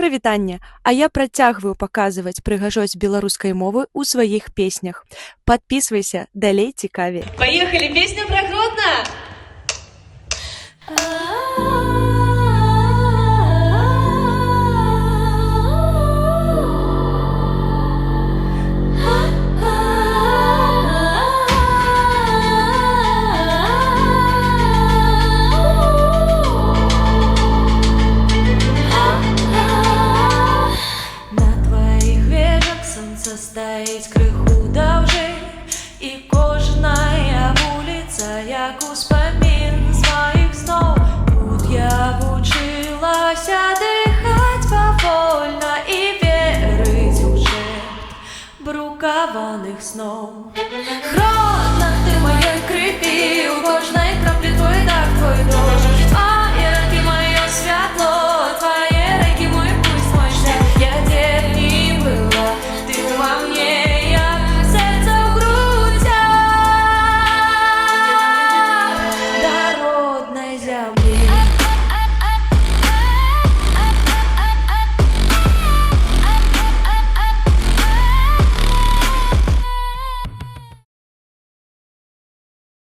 Прывітанне, а я працягваю паказваць прыгажосць беларускай мовы ў сваіх песнях. Падпісвайся, далей цікавей. Поехали, песня про Гродно! Стаіць крыху даўжэй, і кожная вуліца, як успамін сваіх сноў. Тут я вучылася дыхаць павольна і верыць у шэпт брукаваных сноў.